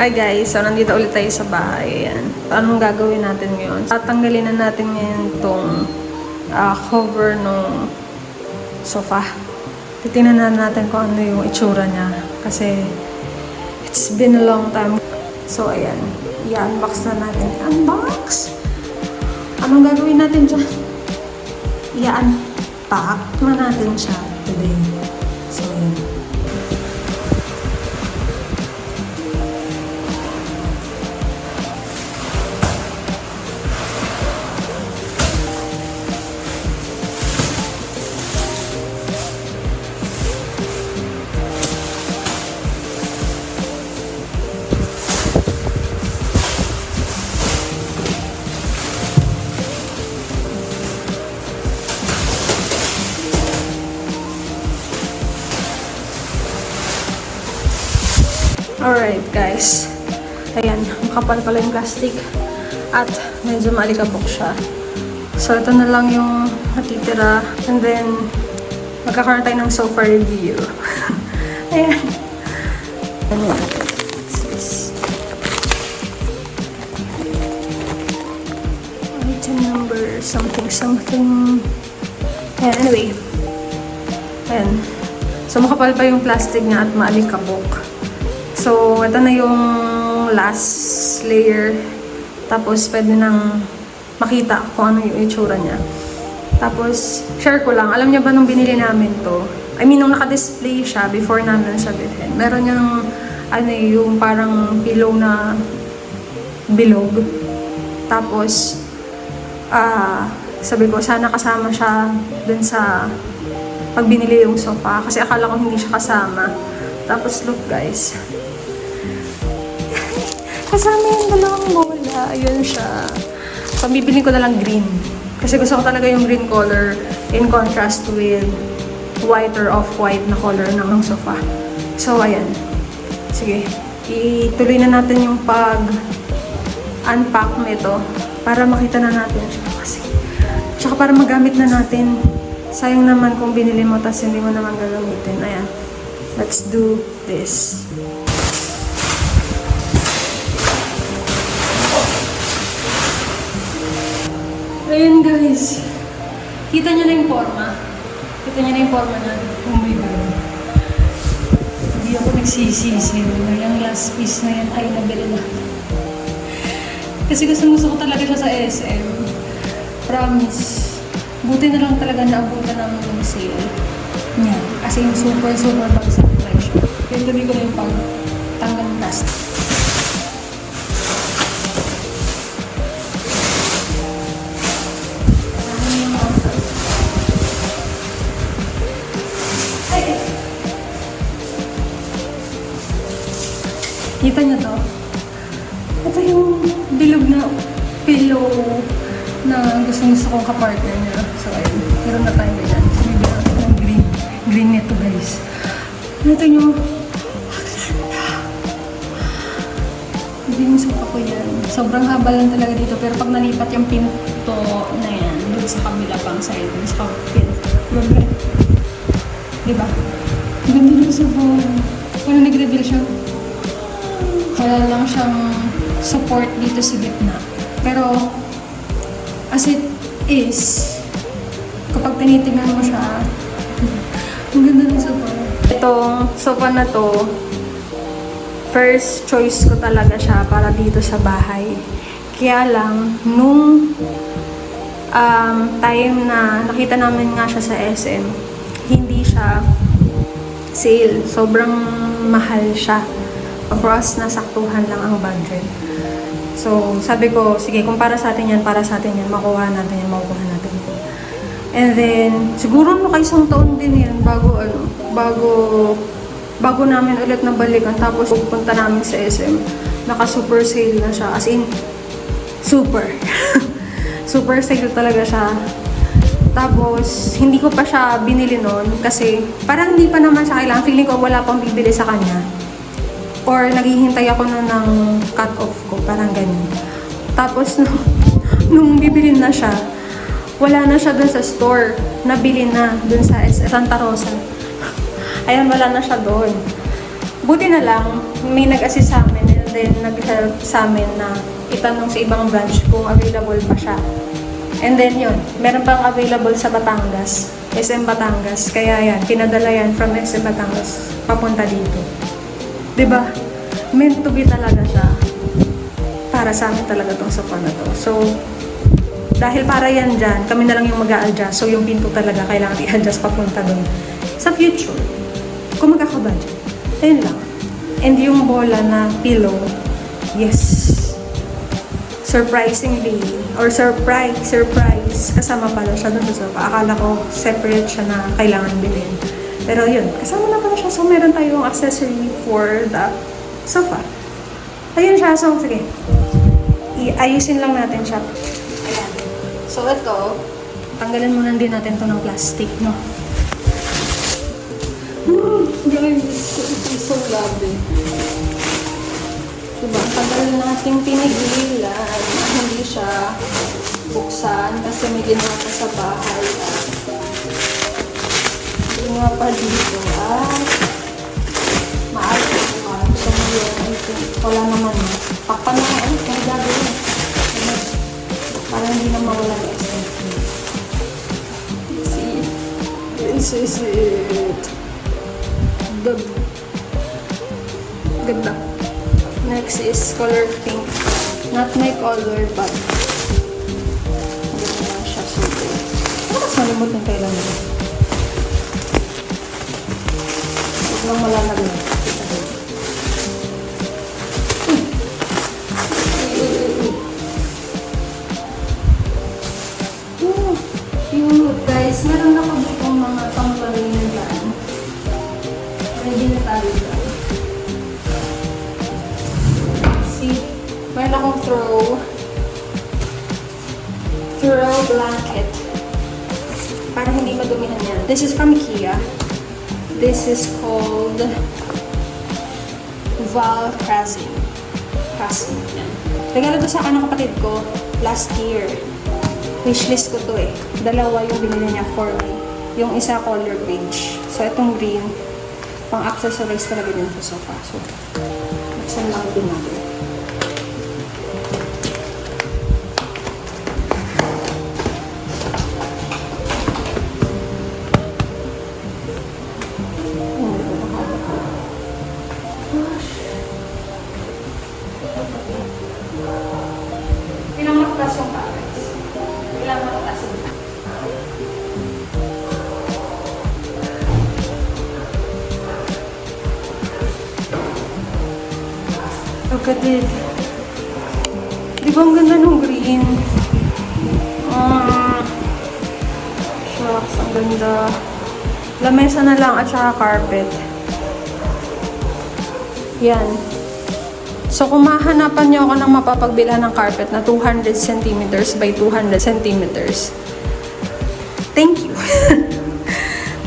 Hi guys, so nandito ulit tayo sa bahay. Ayan. Anong gagawin natin ngayon? Tatanggalin na natin ngayon itong cover ng sofa. Titingnan na natin kung ano yung itsura niya. Kasi it's been a long time. So ayan, i-unbox na natin. Unbox! Anong gagawin natin dyan? I-unpack na natin siya today. So ayan. Alright guys, ayan, makapal pala yung plastic at medyo maalikabok siya. So ito na lang yung natitira and then magkakaroon tayo ng sofa review. Ayan. Ano natin? Item number something. Ayan, anyway. Ayan. So makapal pa yung plastic niya at maalikabok. So, ito na yung last layer. Tapos, pwede nang makita kung ano yung itsura niya. Tapos, share ko lang. Alam niyo ba nung binili namin to? I mean, nung naka-display siya before namin siya bilhin. Meron yung, yung parang pillow na bilog. Tapos, sabi ko, sana kasama siya dun sa pag binili yung sofa. Kasi akala ko hindi siya kasama. Tapos, look guys. Kasama yung dalawang bola. Ayun siya. So, bibilin ko na lang green. Kasi gusto ko talaga yung green color in contrast with white or off-white na color ng sofa. So, ayan. Sige. Ituloy na natin yung pag-unpack nito para makita na natin siya. Kasi, tsaka para magamit na natin. Sayang naman kung binili mo tas hindi mo naman gagamitin. Ayan. Let's do this. Ayan guys. Kita nyo na yung forma. Kita nyo na yung forma na. Oh my God. Hindi ako nagsisisi. Yung last piece na yan ay nabili na. Kasi gusto ko talaga siya sa SM. Promise. Buti na lang talaga naabutan namin yung sale. Yan. Kasi yung super bagsak price siya. Kaya gabi ko na yung pag-tanggal ng plastic. Kita niyo to? Ito yung bilog na pillow na gustong-gusto kong kapartner niya. So, ayun. Meron na tayo ganyan. So, bibili natin ng green. Green nito, guys. Ito yung maganda. Hindi yung sofa ko yan. Sobrang haba lang talaga dito. Pero pag nalipat yung pinto na yan, doon sa kabila pang side, doon sa pinto. Diba? Ganda yung sofa. Kung nag-reveal siya, wala lang siyang support dito sa gitna. Pero, as it is, kapag tinitingnan mo siya, ang ganda ng sofa. Itong sofa na to, first choice ko talaga siya para dito sa bahay. Kaya lang, nung time na nakita namin nga siya sa SM, hindi siya sale. Sobrang mahal siya. For us, nasaktuhan lang ang budget. So, sabi ko, sige, kung para sa atin yan, makuha natin yan. And then, siguro nakaisang taon din yan bago namin ulit nabalikan. Tapos, pupunta namin sa SM. Naka-super sale na siya. As in, super. Super sale talaga siya. Tapos, hindi ko pa siya binili noon kasi parang hindi pa naman siya kailangan. Feeling ko wala pang bibili sa kanya. Or naghihintay ako na ng cut-off ko, parang ganyan. Tapos, nung bibilin na siya, wala na siya dun sa store. Nabili na dun sa Santa Rosa. Ayan, wala na siya doon. Buti na lang, may nag-assist sa amin. then nag-help sa amin na itanong sa ibang branch kung available pa siya. And then yun, meron pang available sa Batangas, SM Batangas. Kaya yan, pinadala yan from SM Batangas papunta dito. 'Di ba? Meant to be talaga siya. Para sa amin talaga tong sofa na to. So, dahil para yan dyan, kami na lang yung mag-a-adjust. So, yung pinto talaga kailangan i-adjust papunta doon. Sa future, kung magkakabudget, ayun lang. And yung bola na pillow, yes. Surprisingly, or surprise, kasama pala siya doon sa sofa. Akala ko separate siya na kailangan bilhin. Pero yun, kasama na pala siya. So, meron tayong accessory for the sofa. Ayun siya. So, sige. Iayusin lang natin siya. Ayan. So, ito, tanggalin muna din natin to ng plastic, no? Guys, ito so lovely. Diba, ang tagal nating pinigilan na hindi siya buksan kasi may ginawa pa sa bahay. Ginawa pa dito at maalaman. So ngayon, I think, wala naman. Pakpan na nga, may gagawin. Para hindi na mawala ng SMT. See, this is it. Ganda. Next is color pink. Not my color, but ganda lang siya. So, mas malimot yung kailangan. Huwag lang malalagay. Cute, guys. Meron ako dito mga pang-lagay na dyan. Ready na tayo dyan. Meron akong throw blanket para hindi madumihan yan. This is from Kia. This is called Val Crasing. Regalo to sa akin ng kapatid ko last year. Wishlist ko to eh. Dalawa yung binili niya for me. Yung isa color beige. So itong green, pang accessories talaga din sa sofa. So, buksan lang din natin. Ilang matas yung carrots? Ilang matas yung look at it. Di ba ang ganda nung green? Shucks, ang ganda. Lamesa na lang at saka carpet. Yan. So, kung mahanapan nyo ako ng mapapagbilhan ng carpet na 200 centimeters by 200 centimeters, thank you.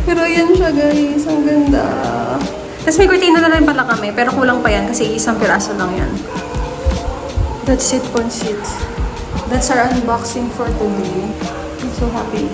Pero yan siya, guys. Ang ganda. Tapos may kurtina na rin pala kami, pero kulang pa yan kasi isang piraso lang yan. That's it, Consit. That's our unboxing for today. I'm so happy.